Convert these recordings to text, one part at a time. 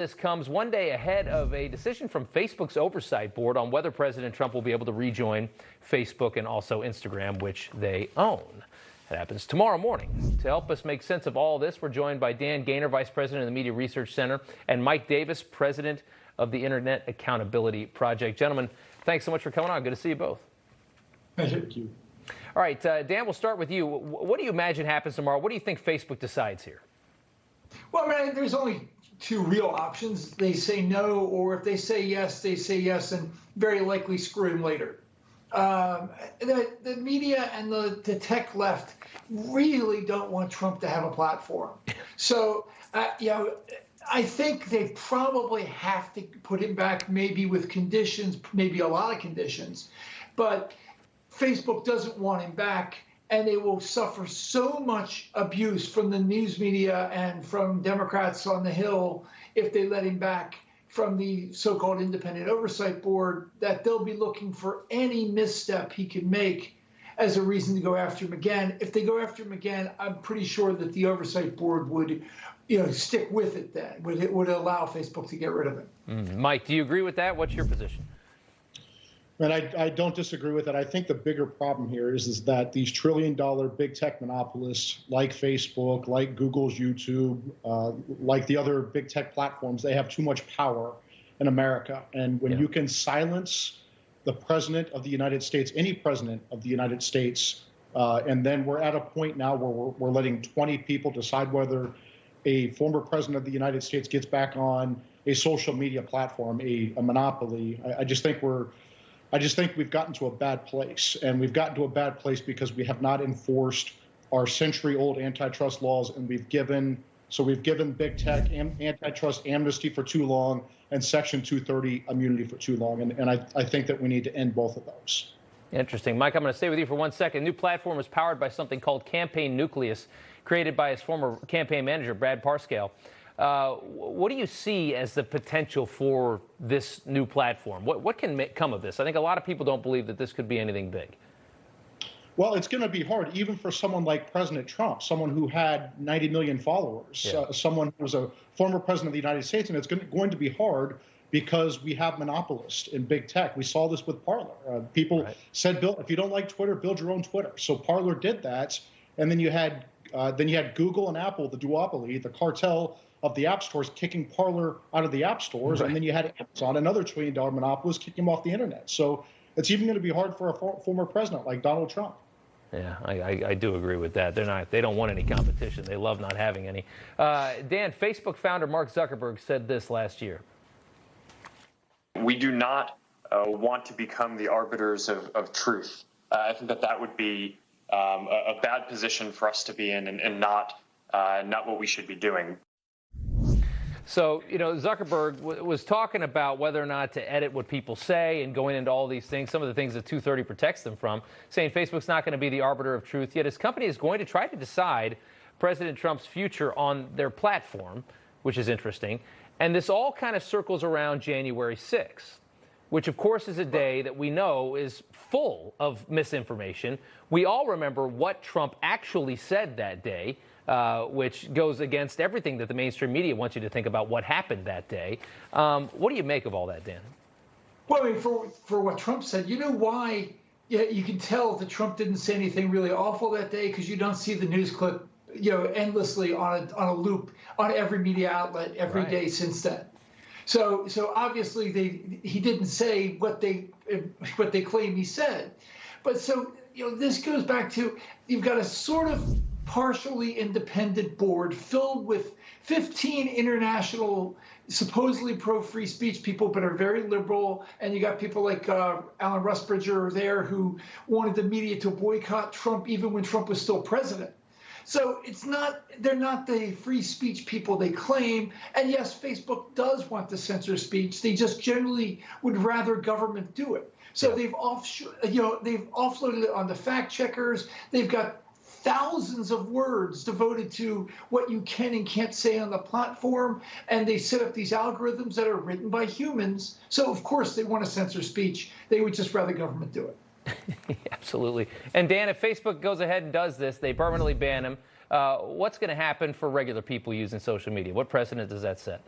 This comes one day ahead of a decision from Facebook's Oversight Board on whether President Trump will be able to rejoin Facebook and also Instagram, which they own. It happens tomorrow morning. To help us make sense of all this, we're joined by Dan Gaynor, Vice President of the Media Research Center, and Mike Davis, President of the Internet Accountability Project. Gentlemen, thanks so much for coming on. Good to see you both. Thank you. All right, Dan, we'll start with you. What do you imagine happens tomorrow? What do you think Facebook decides here? Well, man, there's only two real options. They say no, or if they say yes, and very likely screw him later. The media and the tech left really don't want Trump to have a platform. So, I think they probably have to put him back, maybe with conditions, maybe a lot of conditions. But Facebook doesn't want him back, and they will suffer so much abuse from the news media and from Democrats on the Hill if they let him back from the so-called Independent Oversight Board, that they'll be looking for any misstep he can make as a reason to go after him again. If they go after him again, I'm pretty sure that the Oversight Board would, stick with it then, would allow Facebook to get rid of him. Mike, do you agree with that? What's your position? And I don't disagree with it. I think the bigger problem here is that these trillion-dollar big tech monopolists like Facebook, like Google's YouTube, like the other big tech platforms, they have too much power in America. And when you can silence the president of the United States, any president of the United States, and then we're at a point now where we're letting 20 people decide whether a former president of the United States gets back on a social media platform, a monopoly. I just think we've gotten to a bad place, and we've gotten to a bad place because we have not enforced our century-old antitrust laws, and we've given big tech antitrust amnesty for too long and Section 230 immunity for too long, and I think that we need to end both of those. Interesting. Mike, I'm going to stay with you for 1 second. The new platform is powered by something called Campaign Nucleus, created by his former campaign manager, Brad Parscale. What do you see as the potential for this new platform? What can come of this? I think a lot of people don't believe that this could be anything big. Well, it's going to be hard, even for someone like President Trump, someone who had 90 million followers, someone who was a former president of the United States, and it's going to be hard because we have monopolists in big tech. We saw this with Parler. People said, if you don't like Twitter, build your own Twitter. So Parler did that, and then you had Google and Apple, the duopoly, the cartel of the app stores, kicking Parler out of the app stores, and then you had Amazon, another $1 trillion monopolist, kicking him off the internet. So it's even going to be hard for a former president like Donald Trump. Yeah, I do agree with that. They don't want any competition. They love not having any. Dan, Facebook founder Mark Zuckerberg said this last year. We do not want to become the arbiters of truth. I think that would be a bad position for us to be in, and not what we should be doing. So, Zuckerberg was talking about whether or not to edit what people say and going into all these things, some of the things that 230 protects them from, saying Facebook's not going to be the arbiter of truth, yet his company is going to try to decide President Trump's future on their platform, which is interesting. And this all kind of circles around January 6th, which, of course, is a day that we know is full of misinformation. We all remember what Trump actually said that day, which goes against everything that the mainstream media wants you to think about what happened that day. What do you make of all that, Dan? Well, I mean, for what Trump said, you know why? Yeah, you can tell that Trump didn't say anything really awful that day because you don't see the news clip, endlessly on a loop on every media outlet every day since then. So obviously he didn't say what they claim he said. But so this goes back to, you've got a sort of partially independent board filled with 15 international, supposedly pro-free speech people, but are very liberal. And you got people like Alan Rusbridger there who wanted the media to boycott Trump even when Trump was still president. So they're not the free speech people they claim. And yes, Facebook does want to censor speech. They just generally would rather government do it. So they've offloaded it on the fact checkers. They've got thousands of words devoted to what you can and can't say on the platform, and they set up these algorithms that are written by humans. So of course they want to censor speech. They would just rather government do it. Absolutely. And Dan, if Facebook goes ahead and does this, they permanently ban him. What's going to happen for regular people using social media? What precedent does that set?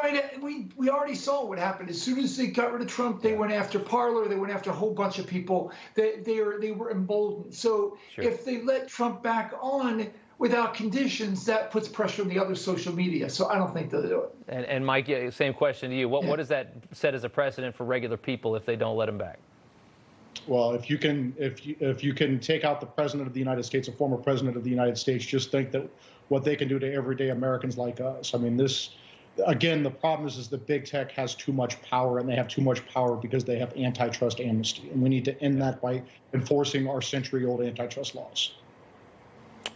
I mean, we already saw what happened. As soon as they got rid of Trump, they went after Parler. They went after a whole bunch of people. They were emboldened. So if they let Trump back on without conditions, that puts pressure on the other social media. So I don't think they'll do it. And Mike, same question to you. What does that set as a precedent for regular people if they don't let him back? Well, if you can take out the president of the United States, a former president of the United States, just think that what they can do to everyday Americans like us. I mean, this, again, the problem is that big tech has too much power, and they have too much power because they have antitrust amnesty. And we need to end that by enforcing our century-old antitrust laws.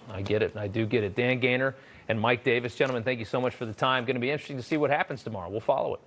I get it. I do get it. Dan Gaynor and Mike Davis, gentlemen, thank you so much for the time. Going to be interesting to see what happens tomorrow. We'll follow it.